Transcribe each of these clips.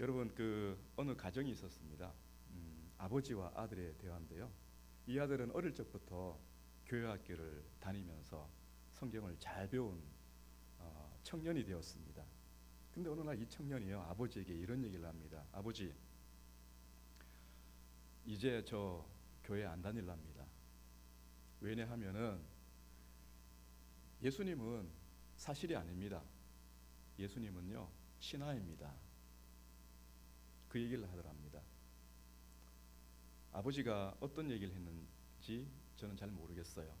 여러분 어느 가정이 있었습니다. 아버지와 아들의 대화인데요. 이 아들은 어릴 적부터 교회 학교를 다니면서 성경을 잘 배운 청년이 되었습니다. 근데 어느 날 이 청년이요 아버지에게 이런 얘기를 합니다. 아버지, 이제 저 교회 안 다닐랍니다. 왜냐하면은 예수님은 사실이 아닙니다. 예수님은요 신화입니다. 그 얘기를 하더랍니다. 아버지가 어떤 얘기를 했는지 저는 잘 모르겠어요.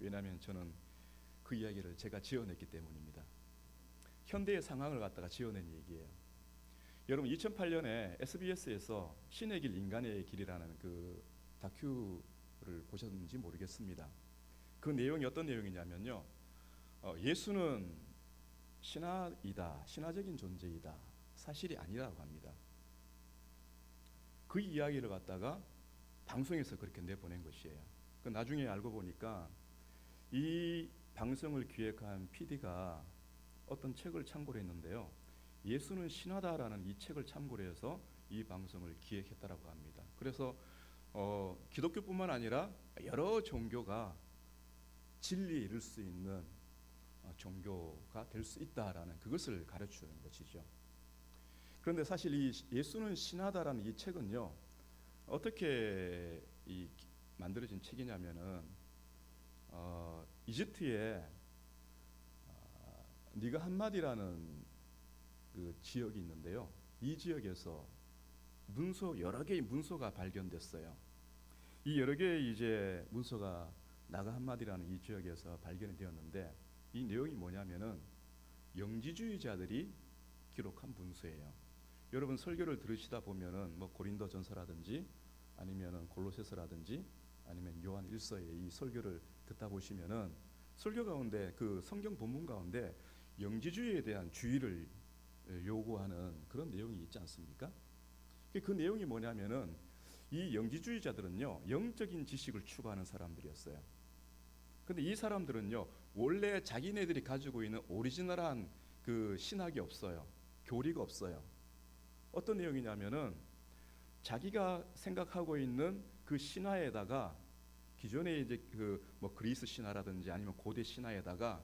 왜냐하면 저는 그 이야기를 제가 지어냈기 때문입니다. 현대의 상황을 갖다가 지어낸 얘기예요. 여러분 2008년에 SBS에서 신의 길 인간의 길이라는 그 다큐를 보셨는지 모르겠습니다. 그 내용이 어떤 내용이냐면요. 예수는 신화이다, 신화적인 존재이다, 사실이 아니라고 합니다. 그 이야기를 갖다가 방송에서 그렇게 내보낸 것이에요. 나중에 알고 보니까 이 방송을 기획한 PD가 어떤 책을 참고를 했는데요. 예수는 신화다라는 이 책을 참고로 해서 이 방송을 기획했다라고 합니다. 그래서 기독교뿐만 아니라 여러 종교가 진리에 이를 수 있는 종교가 될 수 있다라는 그것을 가르치는 것이죠. 그런데 사실 이 예수는 신화다라는 이 책은요 어떻게 만들어진 책이냐면은 이집트에 니가 한마디라는 그 지역이 있는데요. 이 지역에서 여러 개의 문서가 발견됐어요. 이 여러 개의 이제 문서가 나가 한마디라는 이 지역에서 발견이 되었는데 이 내용이 뭐냐면은 영지주의자들이 기록한 문서예요. 여러분 설교를 들으시다 보면은 뭐 고린도전서라든지 아니면은 골로새서라든지 아니면 요한 1서의 이 설교를 듣다 보시면은 설교 가운데 그 성경 본문 가운데 영지주의에 대한 주의를 요구하는 그런 내용이 있지 않습니까? 그 내용이 뭐냐면은 이 영지주의자들은요 영적인 지식을 추구하는 사람들이었어요. 근데 이 사람들은요 원래 자기네들이 가지고 있는 오리지널한 그 신학이 없어요. 교리가 없어요. 어떤 내용이냐면은 자기가 생각하고 있는 그 신화에다가 기존의 이제 뭐 그리스 신화라든지 아니면 고대 신화에다가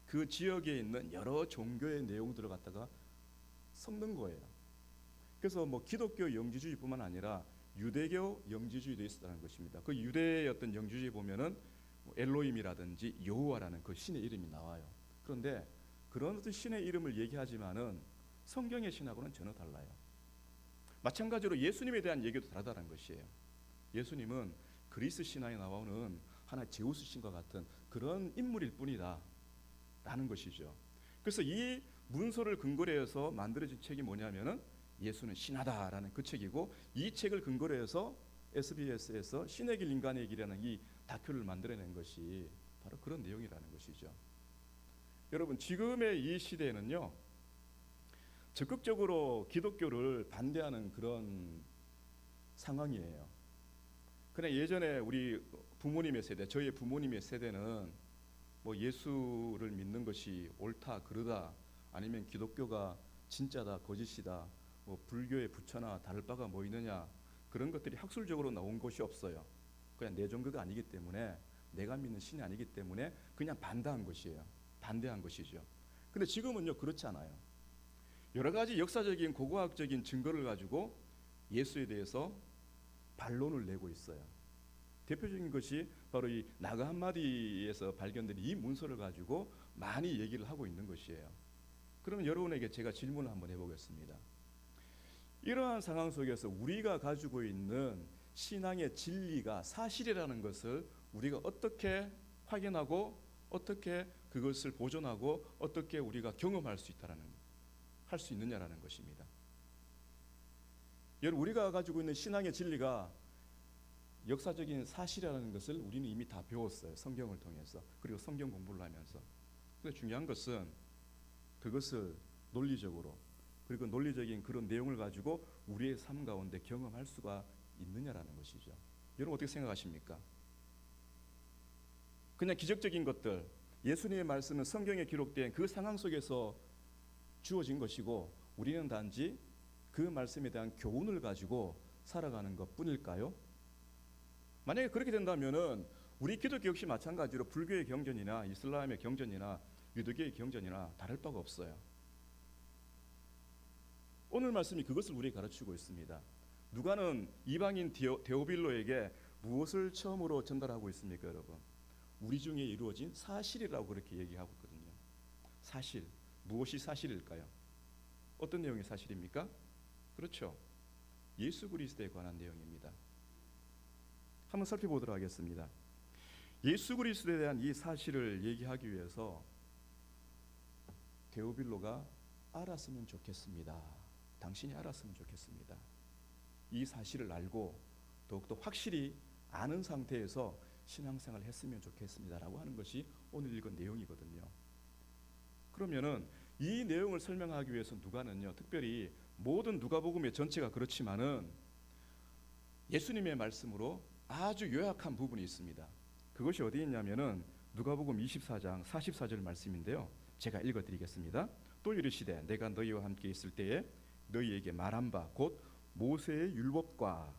그 지역에 있는 여러 종교의 내용들을 갖다가 섞는 거예요. 그래서 뭐 기독교 영지주의뿐만 아니라 유대교 영지주의도 있었다는 것입니다. 그 유대의 어떤 영지주의 보면은 뭐 엘로힘이라든지 여호와라는 그 신의 이름이 나와요. 그런데 그런 어떤 신의 이름을 얘기하지만은 성경의 신하고는 전혀 달라요. 마찬가지로 예수님에 대한 얘기도 다르다는 것이에요. 예수님은 그리스 신화에 나오는 하나의 제우스 신과 같은 그런 인물일 뿐이다 라는 것이죠. 그래서 이 문서를 근거로 해서 만들어진 책이 뭐냐면은 예수는 신하다라는 그 책이고, 이 책을 근거로 해서 SBS에서 신의 길 인간의 길이라는 이 다큐를 만들어낸 것이 바로 그런 내용이라는 것이죠. 여러분 지금의 이 시대에는요 적극적으로 기독교를 반대하는 그런 상황이에요. 그냥 예전에 우리 부모님의 세대, 저희 부모님의 세대는 뭐 예수를 믿는 것이 옳다 그르다, 아니면 기독교가 진짜다 거짓이다, 뭐 불교의 부처나 다를 바가 뭐 있느냐, 그런 것들이 학술적으로 나온 것이 없어요. 그냥 내 종교가 아니기 때문에, 내가 믿는 신이 아니기 때문에 그냥 반대한 것이에요. 반대한 것이죠. 근데 지금은요 그렇지 않아요. 여러 가지 역사적인 고고학적인 증거를 가지고 예수에 대해서 반론을 내고 있어요. 대표적인 것이 바로 이 나가 한마디에서 발견된 이 문서를 가지고 많이 얘기를 하고 있는 것이에요. 그러면 여러분에게 제가 질문을 한번 해보겠습니다. 이러한 상황 속에서 우리가 가지고 있는 신앙의 진리가 사실이라는 것을 우리가 어떻게 확인하고 어떻게 그것을 보존하고 어떻게 우리가 경험할 수 할 수 있느냐라는 것입니다. 여러분 우리가 가지고 있는 신앙의 진리가 역사적인 사실이라는 것을 우리는 이미 다 배웠어요. 성경을 통해서, 그리고 성경 공부를 하면서. 그런데 중요한 것은 그것을 논리적으로, 그리고 논리적인 그런 내용을 가지고 우리의 삶 가운데 경험할 수가 있느냐라는 것이죠. 여러분 어떻게 생각하십니까? 그냥 기적적인 것들, 예수님의 말씀은 성경에 기록된 그 상황 속에서 주어진 것이고, 우리는 단지 그 말씀에 대한 교훈을 가지고 살아가는 것뿐일까요? 만약에 그렇게 된다면은 우리 기독교 역시 마찬가지로 불교의 경전이나 이슬람의 경전이나 유대교의 경전이나 다를 바가 없어요. 오늘 말씀이 그것을 우리에게 가르치고 있습니다. 누가는 이방인 데오빌로에게 무엇을 처음으로 전달하고 있습니까, 여러분? 우리 중에 이루어진 사실이라고 그렇게 얘기하고 있거든요. 사실, 무엇이 사실일까요? 어떤 내용이 사실입니까? 그렇죠. 예수 그리스도에 관한 내용입니다. 한번 살펴보도록 하겠습니다. 예수 그리스도에 대한 이 사실을 얘기하기 위해서 데오빌로가 알았으면 좋겠습니다. 당신이 알았으면 좋겠습니다. 이 사실을 알고 더욱더 확실히 아는 상태에서 신앙생활을 했으면 좋겠습니다라고 하는 것이 오늘 읽은 내용이거든요. 그러면은 이 내용을 설명하기 위해서 누가는요, 특별히 모든 누가복음의 전체가 그렇지만은 예수님의 말씀으로 아주 요약한 부분이 있습니다. 그것이 어디 있냐면은 누가복음 24장 44절 말씀인데요. 제가 읽어드리겠습니다. 또 이르시되 내가 너희와 함께 있을 때에 너희에게 말한 바 곧 모세의 율법과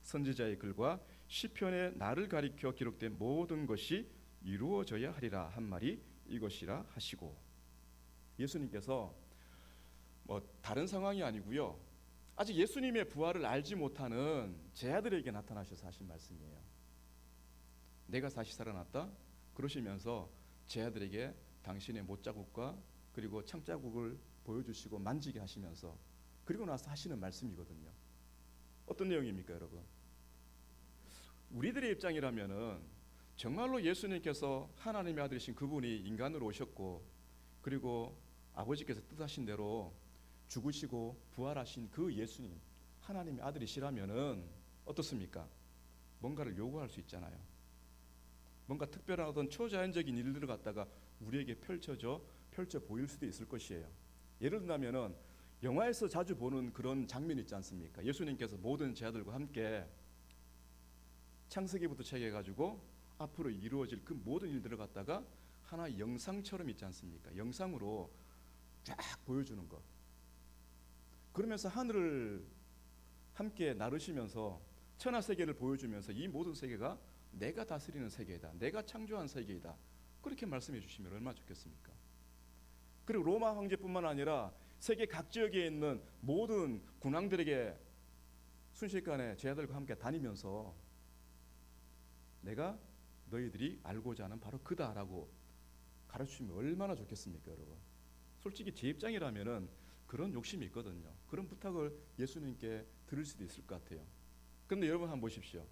선지자의 글과 시편에 나를 가리켜 기록된 모든 것이 이루어져야 하리라 한 말이 이것이라 하시고, 예수님께서 다른 상황이 아니고요, 아직 예수님의 부활을 알지 못하는 제자들에게 나타나셔서 하신 말씀이에요. 내가 다시 살아났다 그러시면서 제자들에게 당신의 못자국과 그리고 창자국을 보여주시고 만지게 하시면서 그리고 나서 하시는 말씀이거든요. 어떤 내용입니까, 여러분? 우리들의 입장이라면은 정말로 예수님께서 하나님의 아들이신 그분이 인간으로 오셨고 그리고 아버지께서 뜻하신 대로 죽으시고 부활하신 그 예수님, 하나님의 아들이시라면은 어떻습니까? 뭔가를 요구할 수 있잖아요. 뭔가 특별한 어떤 초자연적인 일들을 갖다가 우리에게 펼쳐 보일 수도 있을 것이에요. 예를 들면은 영화에서 자주 보는 그런 장면 있지 않습니까? 예수님께서 모든 제자들과 함께 창세기부터 시작해가지고 앞으로 이루어질 그 모든 일들을 갖다가 하나의 영상처럼 있지 않습니까? 영상으로 쫙 보여주는 것. 그러면서 하늘을 함께 나르시면서 천하 세계를 보여주면서 이 모든 세계가 내가 다스리는 세계이다, 내가 창조한 세계이다, 그렇게 말씀해 주시면 얼마나 좋겠습니까? 그리고 로마 황제뿐만 아니라 세계 각 지역에 있는 모든 군왕들에게 순식간에 제자들과 함께 다니면서 내가 너희들이 알고자 하는 바로 그다라고 가르치면 얼마나 좋겠습니까, 여러분? 솔직히 제 입장이라면은 그런 욕심이 있거든요. 그런 부탁을 예수님께 들을 수도 있을 것 같아요. 그런데 여러분 한번 보십시오.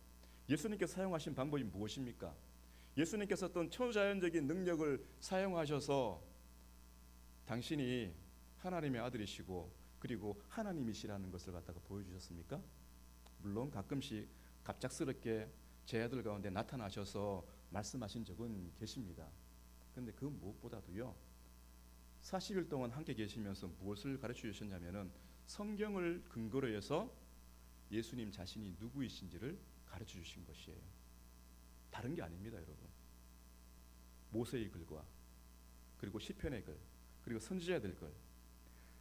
예수님께서 사용하신 방법이 무엇입니까? 예수님께서 어떤 초자연적인 능력을 사용하셔서 당신이 하나님의 아들이시고 그리고 하나님이시라는 것을 갖다가 보여주셨습니까? 물론 가끔씩 갑작스럽게 제자들 가운데 나타나셔서 말씀하신 적은 계십니다. 그런데 그 무엇보다도요, 40일 동안 함께 계시면서 무엇을 가르쳐 주셨냐면은 성경을 근거로 해서 예수님 자신이 누구이신지를 가르쳐 주신 것이에요. 다른 게 아닙니다, 여러분. 모세의 글과 그리고 시편의 글 그리고 선지자들 글,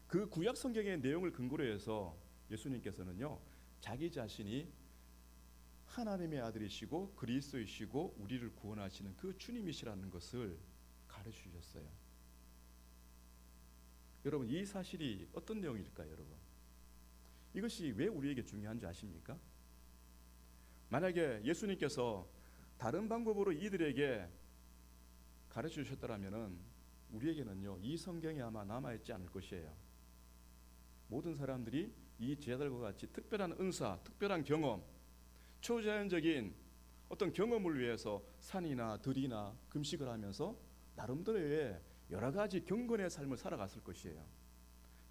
그 구약 성경의 내용을 근거로 해서 예수님께서는요, 자기 자신이 하나님의 아들이시고 그리스도이시고 우리를 구원하시는 그 주님이시라는 것을 가르쳐 주셨어요. 여러분, 이 사실이 어떤 내용일까요, 여러분? 이것이 왜 우리에게 중요한 줄 아십니까? 만약에 예수님께서 다른 방법으로 이들에게 가르쳐 주셨더라면은 우리에게는요, 이 성경이 아마 남아있지 않을 것이에요. 모든 사람들이 이 제자들과 같이 특별한 은사, 특별한 경험, 초자연적인 어떤 경험을 위해서 산이나 들이나 금식을 하면서 나름대로의 여러 가지 경건의 삶을 살아갔을 것이에요.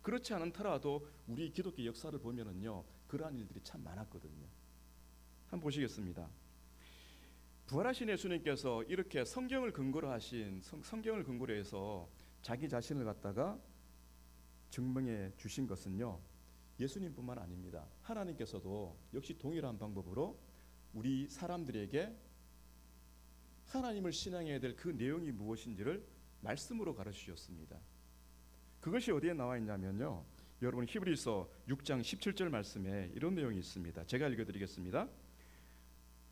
그렇지 않더라도 우리 기독교 역사를 보면은요, 그러한 일들이 참 많았거든요. 한번 보시겠습니다. 부활하신 예수님께서 이렇게 성경을 근거로 하신 성경을 근거로 해서 자기 자신을 갖다가 증명해 주신 것은요, 예수님뿐만 아닙니다. 하나님께서도 역시 동일한 방법으로 우리 사람들에게 하나님을 신앙해야 될 그 내용이 무엇인지를 말씀으로 가르쳐 주셨습니다. 그것이 어디에 나와 있냐면요, 여러분 히브리서 6장 17절 말씀에 이런 내용이 있습니다. 제가 읽어드리겠습니다.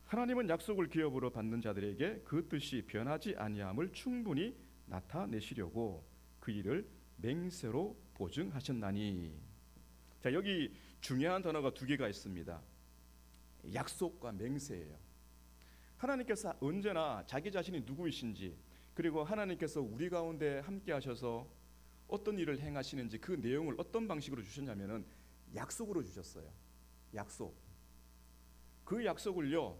하나님은 약속을 기업으로 받는 자들에게 그 뜻이 변하지 아니함을 충분히 나타내시려고 그 일을 맹세로 보증하셨나니. 자, 여기 중요한 단어가 두 개가 있습니다. 약속과 맹세예요. 하나님께서 언제나 자기 자신이 누구이신지, 그리고 하나님께서 우리 가운데 함께 하셔서 어떤 일을 행하시는지 그 내용을 어떤 방식으로 주셨냐면은 약속으로 주셨어요. 약속. 그 약속을요,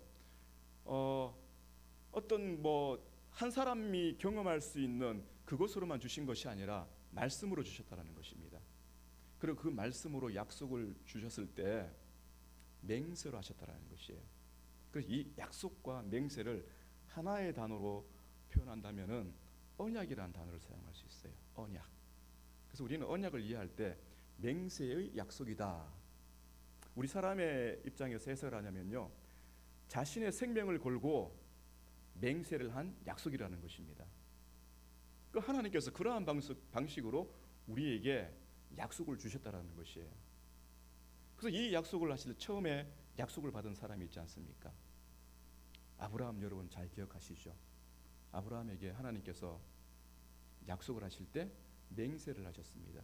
어떤 한 사람이 경험할 수 있는 그것으로만 주신 것이 아니라 말씀으로 주셨다는 것입니다. 그리고 그 말씀으로 약속을 주셨을 때 맹세로 하셨다는 것이에요. 그래서 이 약속과 맹세를 하나의 단어로 표현한다면은 언약이라는 단어를 사용할 수 있어요. 언약. 그래서 우리는 언약을 이해할 때 맹세의 약속이다. 우리 사람의 입장에서 해석을 하냐면요, 자신의 생명을 걸고 맹세를 한 약속이라는 것입니다. 그 하나님께서 그러한 방식으로 우리에게 약속을 주셨다라는 것이에요. 그래서 이 약속을 하실 때 처음에 약속을 받은 사람이 있지 않습니까? 아브라함, 여러분 잘 기억하시죠? 아브라함에게 하나님께서 약속을 하실 때 맹세를 하셨습니다.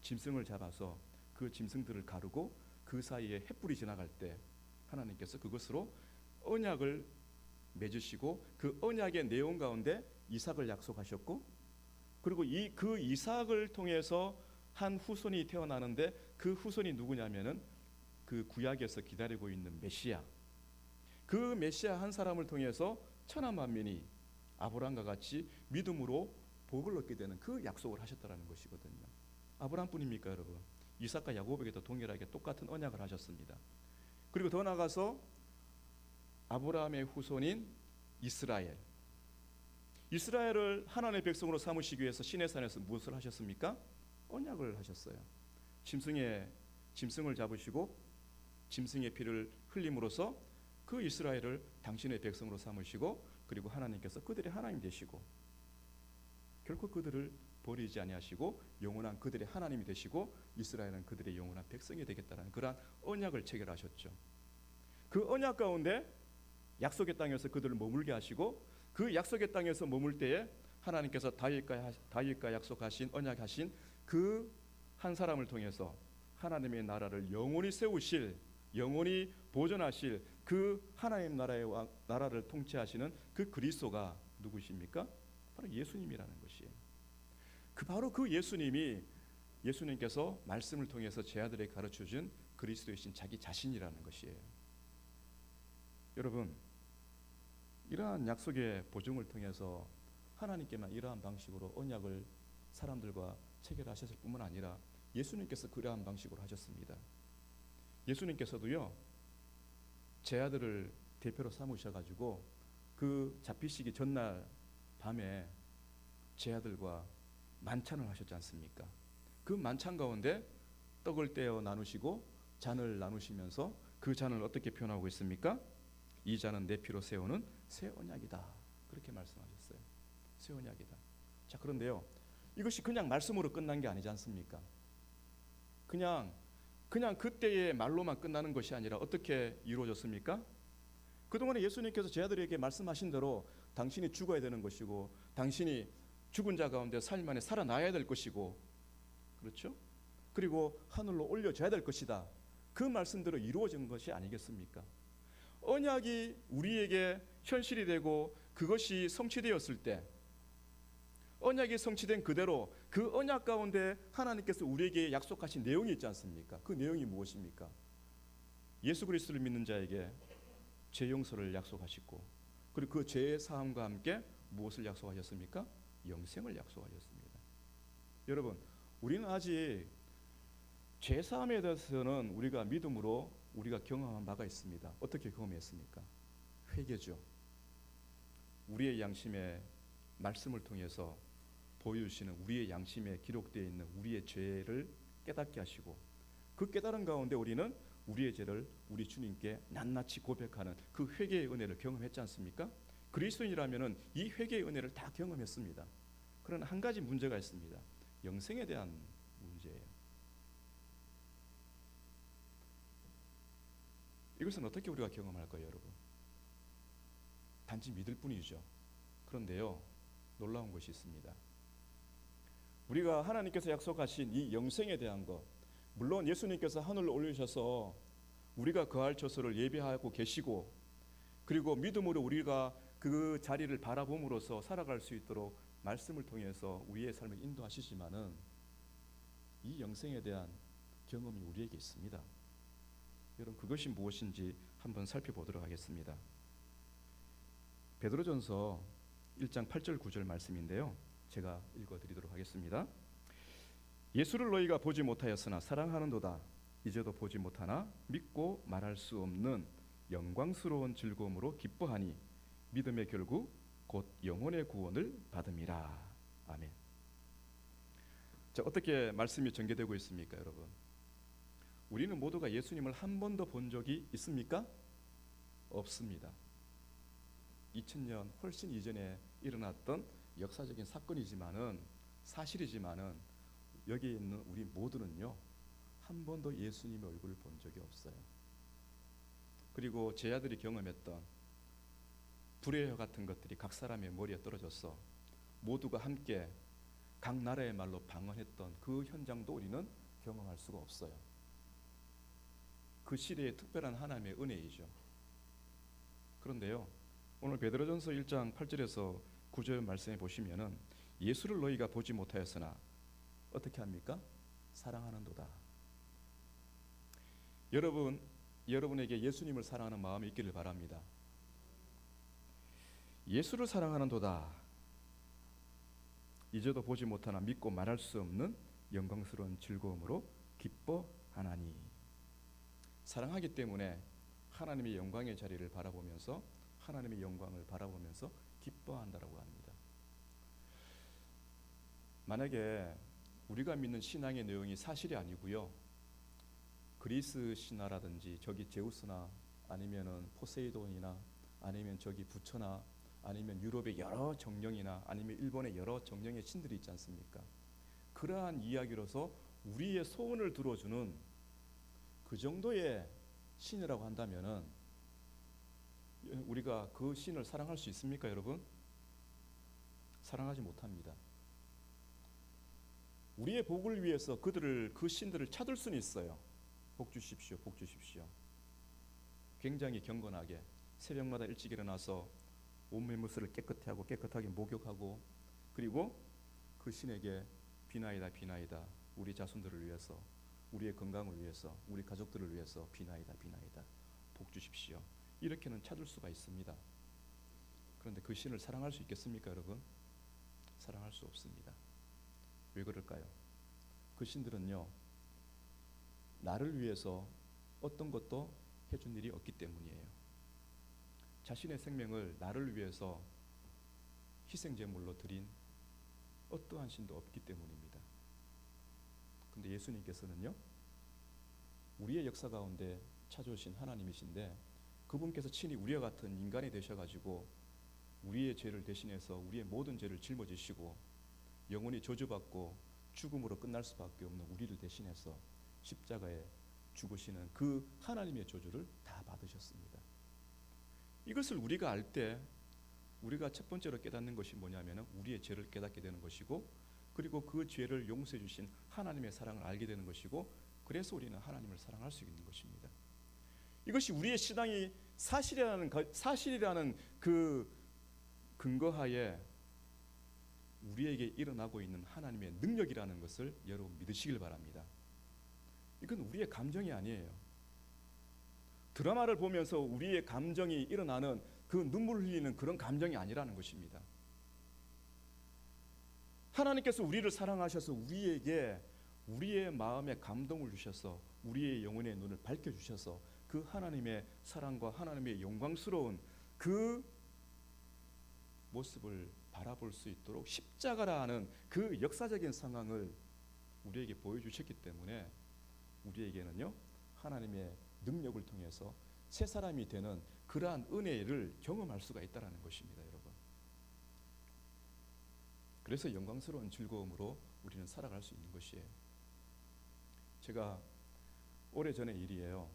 짐승을 잡아서 그 짐승들을 가르고 그 사이에 횃불이 지나갈 때 하나님께서 그것으로 언약을 맺으시고 그 언약의 내용 가운데 이삭을 약속하셨고, 그리고 그 이삭을 통해서 한 후손이 태어나는데 그 후손이 누구냐면은 그 구약에서 기다리고 있는 메시아, 그 메시아 한 사람을 통해서 천하 만민이 아브라함과 같이 믿음으로 복을 얻게 되는 그 약속을 하셨다라는 것이거든요. 아브라함뿐입니까, 여러분? 이삭과 야곱에게도 동일하게 똑같은 언약을 하셨습니다. 그리고 더 나아가서 아브라함의 후손인 이스라엘을 하나님의 백성으로 삼으시기 위해서 시내산에서 무엇을 하셨습니까? 언약을 하셨어요. 짐승을 잡으시고 짐승의 피를 흘림으로써 그 이스라엘을 당신의 백성으로 삼으시고, 그리고 하나님께서 그들의 하나님 되시고 결코 그들을 버리지 아니하시고 영원한 그들의 하나님이 되시고 이스라엘은 그들의 영원한 백성이 되겠다는 그러한 언약을 체결하셨죠. 그 언약 가운데 약속의 땅에서 그들을 머물게 하시고, 그 약속의 땅에서 머물 때에 하나님께서 다윗과 약속하신 언약하신 그 한 사람을 통해서 하나님의 나라를 영원히 세우실, 영원히 보존하실 그 하나님 나라를 통치하시는 그 그리스도가 누구십니까? 바로 예수님이라는 것이에요. 바로 그 예수님께서 말씀을 통해서 제 아들에게 가르쳐준 그리스도이신 자기 자신이라는 것이에요. 여러분, 이러한 약속의 보증을 통해서 하나님께만 이러한 방식으로 언약을 사람들과 체결하셨을 뿐만 아니라 예수님께서 그러한 방식으로 하셨습니다. 예수님께서도요, 제 아들을 대표로 삼으셔가지고 그 잡히시기 전날 밤에 제 아들과 만찬을 하셨지 않습니까? 그 만찬 가운데 떡을 떼어 나누시고 잔을 나누시면서 그 잔을 어떻게 표현하고 있습니까? 이 잔은 내 피로 세우는 새 언약이다. 그렇게 말씀하셨어요. 새 언약이다. 자, 그런데요, 이것이 그냥 말씀으로 끝난 게 아니지 않습니까? 그냥 그때의 말로만 끝나는 것이 아니라 어떻게 이루어졌습니까? 그동안에 예수님께서 제 아들에게 말씀하신 대로 당신이 죽어야 되는 것이고, 당신이 죽은 자 가운데 사흘 만에 살아나야 될 것이고, 그렇죠? 그리고 하늘로 올려져야 될 것이다. 그 말씀대로 이루어진 것이 아니겠습니까? 언약이 우리에게 현실이 되고 그것이 성취되었을 때, 언약이 성취된 그대로 그 언약 가운데 하나님께서 우리에게 약속하신 내용이 있지 않습니까? 그 내용이 무엇입니까? 예수 그리스도를 믿는 자에게 죄 용서를 약속하시고, 그리고 그 죄의 사함과 함께 무엇을 약속하셨습니까? 영생을 약속하셨습니다. 여러분, 우리는 아직 죄 사함에 대해서는 우리가 믿음으로 우리가 경험한 바가 있습니다. 어떻게 경험했습니까? 회개죠. 우리의 양심의 말씀을 통해서 보여주시는 우리의 양심에 기록되어 있는 우리의 죄를 깨닫게 하시고, 그 깨달은 가운데 우리는 우리의 죄를 우리 주님께 낱낱이 고백하는 그 회개의 은혜를 경험했지 않습니까? 그리스도인이라면 이 회개의 은혜를 다 경험했습니다. 그러나 한 가지 문제가 있습니다. 영생에 대한 문제예요. 이것은 어떻게 우리가 경험할까요, 여러분? 단지 믿을 뿐이죠. 그런데요, 놀라운 것이 있습니다. 우리가 하나님께서 약속하신 이 영생에 대한 것, 물론 예수님께서 하늘로 올리셔서 우리가 거할 처소를 예비하고 계시고, 그리고 믿음으로 우리가 그 자리를 바라봄으로써 살아갈 수 있도록 말씀을 통해서 우리의 삶을 인도하시지만은 이 영생에 대한 경험이 우리에게 있습니다. 여러분, 그것이 무엇인지 한번 살펴보도록 하겠습니다. 베드로전서 1장 8절 9절 말씀인데요, 제가 읽어드리도록 하겠습니다. 예수를 너희가 보지 못하였으나 사랑하는도다. 이제도 보지 못하나 믿고 말할 수 없는 영광스러운 즐거움으로 기뻐하니 믿음의 결국 곧 영혼의 구원을 받음이라. 아멘. 자, 어떻게 말씀이 전개되고 있습니까, 여러분? 우리는 모두가 예수님을 한 번도 본 적이 있습니까? 없습니다. 2000년 훨씬 이전에 일어났던 역사적인 사건이지만은, 사실이지만은 여기 있는 우리 모두는요, 한 번도 예수님의 얼굴을 본 적이 없어요. 그리고 제 아들이 경험했던 불의 혀 같은 것들이 각 사람의 머리에 떨어져서 모두가 함께 각 나라의 말로 방언했던 그 현장도 우리는 경험할 수가 없어요. 그 시대의 특별한 하나님의 은혜이죠. 그런데요, 오늘 베드로전서 1장 8절에서 9절 말씀에 보시면은 예수를 너희가 보지 못하였으나 어떻게 합니까? 사랑하는도다. 여러분에게 예수님을 사랑하는 마음이 있기를 바랍니다. 예수를 사랑하는도다. 이제도 보지 못하나 믿고 말할 수 없는 영광스러운 즐거움으로 기뻐하나니. 사랑하기 때문에 하나님의 영광의 자리를 바라보면서, 하나님의 영광을 바라보면서 기뻐한다라고 합니다. 만약에 우리가 믿는 신앙의 내용이 사실이 아니고요, 그리스 신화라든지 저기 제우스나 아니면은 포세이돈이나 아니면 저기 부처나 아니면 유럽의 여러 정령이나 아니면 일본의 여러 정령의 신들이 있지 않습니까? 그러한 이야기로서 우리의 소원을 들어주는 그 정도의 신이라고 한다면은 우리가 그 신을 사랑할 수 있습니까, 여러분? 사랑하지 못합니다. 우리의 복을 위해서 그 신들을 찾을 수는 있어요. 복 주십시오, 복 주십시오. 굉장히 경건하게 새벽마다 일찍 일어나서 온매무새를 깨끗하게 목욕하고, 그리고 그 신에게 비나이다 비나이다, 우리 자손들을 위해서, 우리의 건강을 위해서, 우리 가족들을 위해서 비나이다 비나이다, 복 주십시오, 이렇게는 찾을 수가 있습니다. 그런데 그 신을 사랑할 수 있겠습니까, 여러분? 사랑할 수 없습니다. 왜 그럴까요? 그 신들은요, 나를 위해서 어떤 것도 해준 일이 없기 때문이에요. 자신의 생명을 나를 위해서 희생제물로 드린 어떠한 신도 없기 때문입니다. 그런데 예수님께서는요, 우리의 역사 가운데 찾아오신 하나님이신데, 그분께서 친히 우리와 같은 인간이 되셔가지고 우리의 죄를 대신해서 우리의 모든 죄를 짊어지시고 영원히 저주받고 죽음으로 끝날 수밖에 없는 우리를 대신해서 십자가에 죽으시는 그 하나님의 저주를 다 받으셨습니다. 이것을 우리가 알 때 우리가 첫 번째로 깨닫는 것이 뭐냐면 우리의 죄를 깨닫게 되는 것이고, 그리고 그 죄를 용서해 주신 하나님의 사랑을 알게 되는 것이고, 그래서 우리는 하나님을 사랑할 수 있는 것입니다. 이것이 우리의 신앙이 사실이라는 그 근거하에 우리에게 일어나고 있는 하나님의 능력이라는 것을 여러분 믿으시길 바랍니다. 이건 우리의 감정이 아니에요. 드라마를 보면서 우리의 감정이 일어나는 그 눈물 흘리는 그런 감정이 아니라는 것입니다. 하나님께서 우리를 사랑하셔서 우리에게 우리의 마음에 감동을 주셔서 우리의 영혼의 눈을 밝혀주셔서 그 하나님의 사랑과 하나님의 영광스러운 그 모습을 바라볼 수 있도록 십자가라는 그 역사적인 상황을 우리에게 보여주셨기 때문에 우리에게는요, 하나님의 능력을 통해서 새 사람이 되는 그러한 은혜를 경험할 수가 있다는 것입니다, 여러분. 그래서 영광스러운 즐거움으로 우리는 살아갈 수 있는 것이에요. 제가 오래전의 일이에요.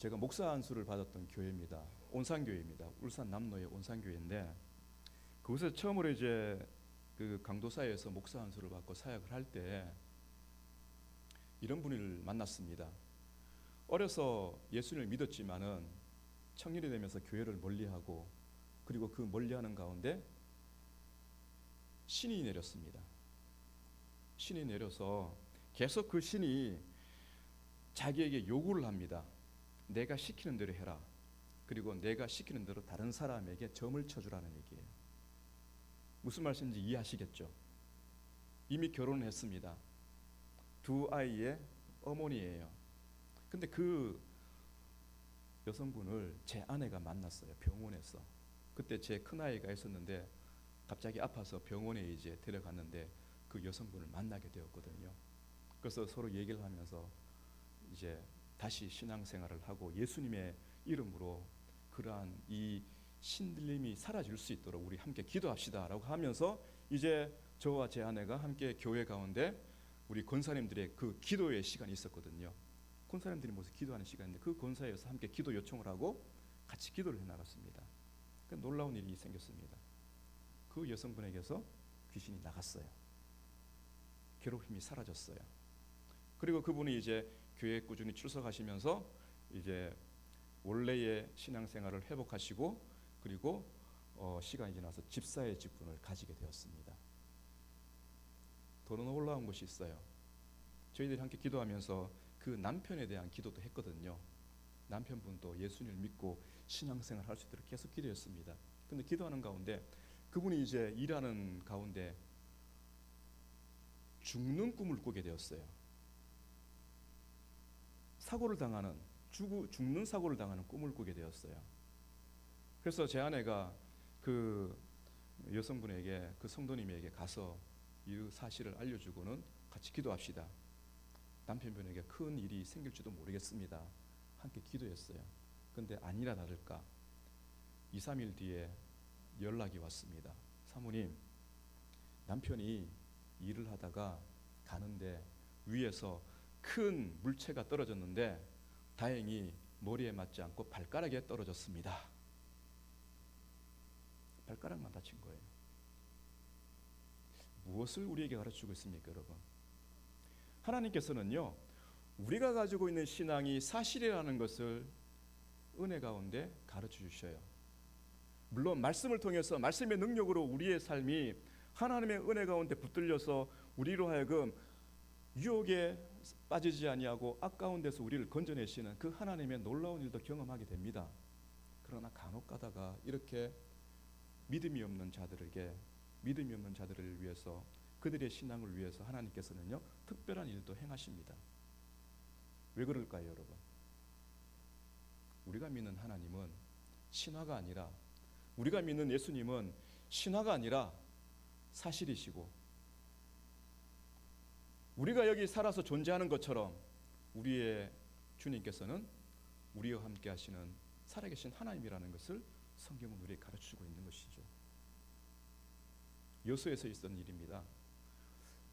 제가 목사 안수를 받았던 교회입니다. 온산교회입니다. 울산 남로의 온산교회인데 그곳에 처음으로 이제 그 강도사에서 목사 안수를 받고 사역을 할 때 이런 분을 만났습니다. 어려서 예수님을 믿었지만은 청년이 되면서 교회를 멀리하고 그리고 그 멀리하는 가운데 신이 내렸습니다. 신이 내려서 계속 그 신이 자기에게 요구를 합니다. 내가 시키는 대로 해라. 그리고 내가 시키는 대로 다른 사람에게 점을 쳐주라는 얘기예요. 무슨 말씀인지 이해하시겠죠? 이미 결혼을 했습니다. 두 아이의 어머니예요. 근데 그 여성분을 제 아내가 만났어요. 병원에서. 그때 제 큰아이가 있었는데 갑자기 아파서 병원에 이제 데려갔는데 그 여성분을 만나게 되었거든요. 그래서 서로 얘기를 하면서 이제 다시 신앙생활을 하고 예수님의 이름으로 그러한 이 신들림이 사라질 수 있도록 우리 함께 기도합시다라고 하면서 이제 저와 제 아내가 함께 교회 가운데 우리 권사님들의 그 기도의 시간이 있었거든요. 권사님들이 모여서 기도하는 시간인데 그 권사에서 함께 기도 요청을 하고 같이 기도를 해나갔습니다. 그 놀라운 일이 생겼습니다. 그 여성분에게서 귀신이 나갔어요. 괴롭힘이 사라졌어요. 그리고 그분이 이제 교회에 꾸준히 출석하시면서 이제 원래의 신앙생활을 회복하시고 그리고 시간이 지나서 집사의 직분을 가지게 되었습니다. 더 놀라운 것이 있어요. 저희들이 함께 기도하면서 그 남편에 대한 기도도 했거든요. 남편분도 예수님을 믿고 신앙생활 할 수 있도록 계속 기도했습니다. 근데 기도하는 가운데 그분이 이제 일하는 가운데 죽는 꿈을 꾸게 되었어요. 사고를 당하는 죽는 사고를 당하는 꿈을 꾸게 되었어요. 그래서 제 아내가 그 여성분에게 그 성도님에게 가서 이 사실을 알려주고는 같이 기도합시다. 남편분에게 큰 일이 생길지도 모르겠습니다. 함께 기도했어요. 근데 아니라 다를까 2, 3일 뒤에 연락이 왔습니다. 사모님, 남편이 일을 하다가 가는데 위에서 큰 물체가 떨어졌는데 다행히 머리에 맞지 않고 발가락에 떨어졌습니다. 발가락만 다친 거예요. 무엇을 우리에게 가르치고 있습니까, 여러분? 하나님께서는요, 우리가 가지고 있는 신앙이 사실이라는 것을 은혜 가운데 가르쳐 주셔요. 물론 말씀을 통해서 말씀의 능력으로 우리의 삶이 하나님의 은혜 가운데 붙들려서 우리로 하여금 유혹에 빠지지 아니하고 악가운 데서 우리를 건져내시는 그 하나님의 놀라운 일도 경험하게 됩니다. 그러나 간혹 가다가 이렇게 믿음이 없는 자들을 위해서 그들의 신앙을 위해서 하나님께서는요 특별한 일도 행하십니다. 왜 그럴까요, 여러분? 우리가 믿는 하나님은 신화가 아니라 우리가 믿는 예수님은 신화가 아니라 사실이시고 우리가 여기 살아서 존재하는 것처럼 우리의 주님께서는 우리와 함께 하시는 살아계신 하나님이라는 것을 성경은 우리에게 가르치고 있는 것이죠. 여수에서 있었던 일입니다.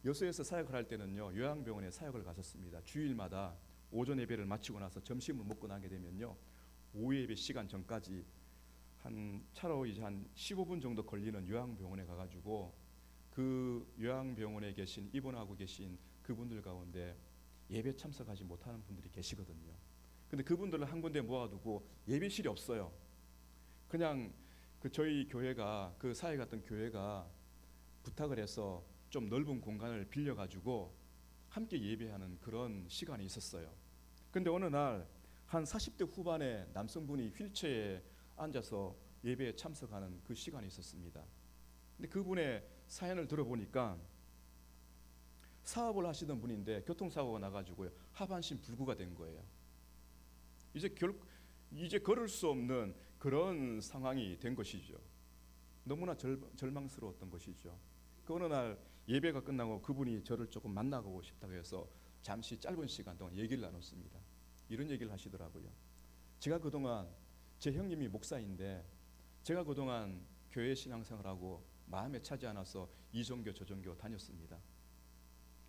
여수에서 사역을 할 때는요 요양병원에 사역을 갔었습니다. 주일마다 오전 예배를 마치고 나서 점심을 먹고 나게 되면요 오후 예배 시간 전까지 차로 이제 한 15분 정도 걸리는 요양병원에 가가지고 그 요양병원에 입원하고 계신 그분들 가운데 예배 참석하지 못하는 분들이 계시거든요. 근데 그분들을 한 군데 모아두고 예배실이 없어요. 그냥 저희 교회가 그 사회 갔던 교회가 부탁을 해서 좀 넓은 공간을 빌려가지고 함께 예배하는 그런 시간이 있었어요. 근데 어느 날 한 40대 후반의 남성분이 휠체어에 앉아서 예배에 참석하는 그 시간이 있었습니다. 근데 그분의 사연을 들어보니까 사업을 하시던 분인데 교통사고가 나가지고 하반신 불구가 된 거예요. 이제 걸을 수 없는 그런 상황이 된 것이죠. 너무나 절망스러웠던 것이죠. 그 어느 날 예배가 끝나고 그분이 저를 조금 만나고 싶다고 해서 잠시 짧은 시간 동안 얘기를 나눴습니다. 이런 얘기를 하시더라고요. 제가 그동안 제 형님이 목사인데 제가 그동안 교회 신앙생활하고 마음에 차지 않아서 이 종교 저 종교 다녔습니다.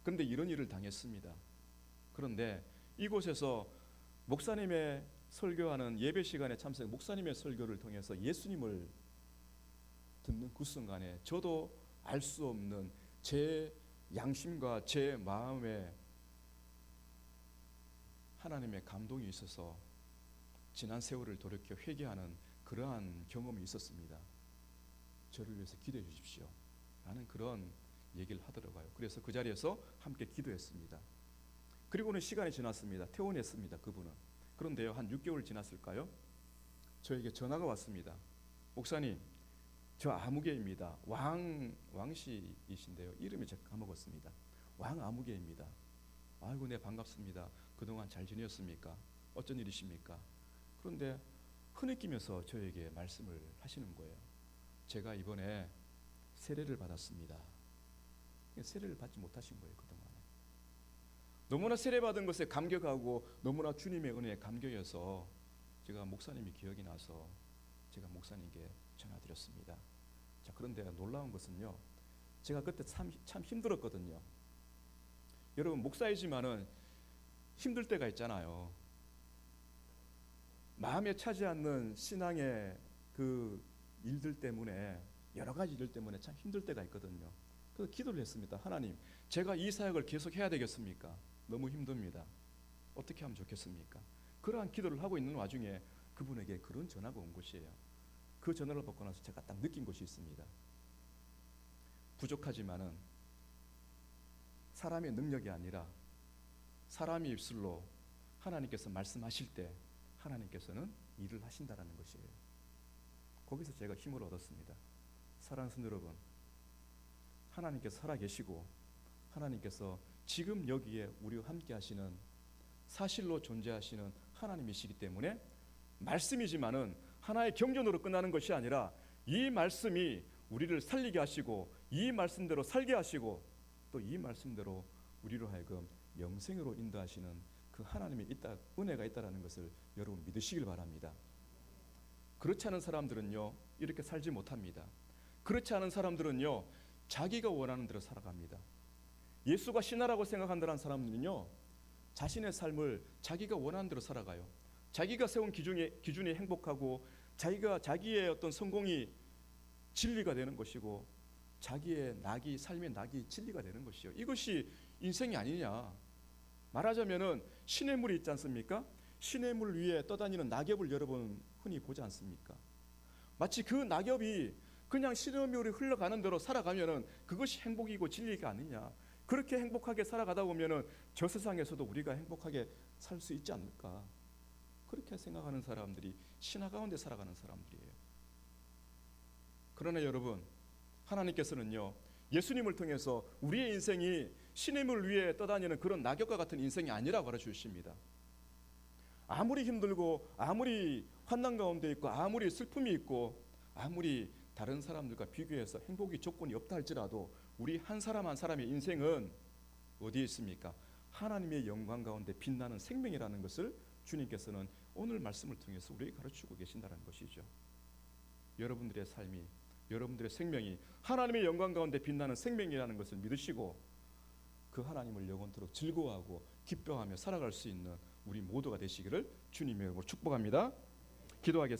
그런데 이런 일을 당했습니다. 그런데 이곳에서 목사님의 설교하는 예배 시간에 참석 목사님의 설교를 통해서 예수님을 듣는 그 순간에 저도 알 수 없는 제 양심과 제 마음에 하나님의 감동이 있어서 지난 세월을 돌이켜 회개하는 그러한 경험이 있었습니다. 저를 위해서 기도해 주십시오 라는 그런 얘기를 하더라고요. 그래서 그 자리에서 함께 기도했습니다. 그리고는 시간이 지났습니다. 퇴원했습니다. 그분은. 그런데요, 한 6개월 지났을까요? 저에게 전화가 왔습니다. 목사님, 저 아무개입니다. 왕씨이신데요, 이름이 제가 까먹었습니다. 왕 아무개입니다. 아이고, 네, 반갑습니다. 그동안 잘 지내셨습니까? 어쩐 일이십니까? 그런데 흐느끼면서 저에게 말씀을 하시는 거예요. 제가 이번에 세례를 받았습니다. 세례를 받지 못하신 거예요, 그동안에. 너무나 세례받은 것에 감격하고 너무나 주님의 은혜에 감격해서 제가 목사님이 기억이 나서 제가 목사님께 전화드렸습니다. 자, 그런데 놀라운 것은요, 제가 그때 참 힘들었거든요. 여러분, 목사이지만은 힘들 때가 있잖아요. 마음에 차지 않는 신앙의 그 일들 때문에, 여러 가지 일 때문에 참 힘들 때가 있거든요. 그래서 기도를 했습니다. 하나님, 제가 이 사역을 계속 해야 되겠습니까? 너무 힘듭니다. 어떻게 하면 좋겠습니까? 그러한 기도를 하고 있는 와중에 그분에게 그런 전화가 온 것이에요. 그 전화를 받고 나서 제가 딱 느낀 것이 있습니다. 부족하지만은 사람의 능력이 아니라 사람의 입술로 하나님께서 말씀하실 때 하나님께서는 일을 하신다라는 것이에요. 거기서 제가 힘을 얻었습니다. 사랑하는 성도 여러분, 하나님께서 살아계시고 하나님께서 지금 여기에 우리와 함께 하시는 사실로 존재하시는 하나님이시기 때문에 말씀이지만은 하나의 경전으로 끝나는 것이 아니라 이 말씀이 우리를 살리게 하시고 이 말씀대로 살게 하시고 또 이 말씀대로 우리로 하여금 영생으로 인도하시는 그 하나님의 은혜가 있다는 것을 여러분 믿으시길 바랍니다. 그렇지 않은 사람들은요, 이렇게 살지 못합니다. 그렇지 않은 사람들은요, 자기가 원하는 대로 살아갑니다. 예수가 신하라고 생각한다는 사람들은요, 자신의 삶을 자기가 원하는 대로 살아가요. 자기가 세운 기준이 행복하고 자기의 어떤 성공이 진리가 되는 것이고 자기의 삶의 낙이 진리가 되는 것이요. 이것이 인생이 아니냐. 말하자면은 신의 물이 있지 않습니까? 신의 물 위에 떠다니는 낙엽을 여러분 흔히 보지 않습니까? 마치 그 낙엽이 그냥 신의 물이 흘러가는 대로 살아가면은 그것이 행복이고 진리가 아니냐. 그렇게 행복하게 살아가다 보면은 저 세상에서도 우리가 행복하게 살 수 있지 않을까. 그렇게 생각하는 사람들이 신화 가운데 살아가는 사람들이에요. 그러나 여러분, 하나님께서는요, 예수님을 통해서 우리의 인생이 신의 물 위에 떠다니는 그런 낙엽과 같은 인생이 아니라고 가르쳐주십니다. 아무리 힘들고 아무리 환난 가운데 있고 아무리 슬픔이 있고 아무리 다른 사람들과 비교해서 행복이 조건이 없다 할지라도 우리 한 사람 한 사람의 인생은 어디에 있습니까? 하나님의 영광 가운데 빛나는 생명이라는 것을 주님께서는 오늘 말씀을 통해서 우리에게 가르치고 계신다는 것이죠. 여러분들의 삶이, 여러분들의 생명이 하나님의 영광 가운데 빛나는 생명이라는 것을 믿으시고 그 하나님을 영원토록 즐거워하고 기뻐하며 살아갈 수 있는 우리 모두가 되시기를 주님의 이름으로 축복합니다. 기도하겠습니다.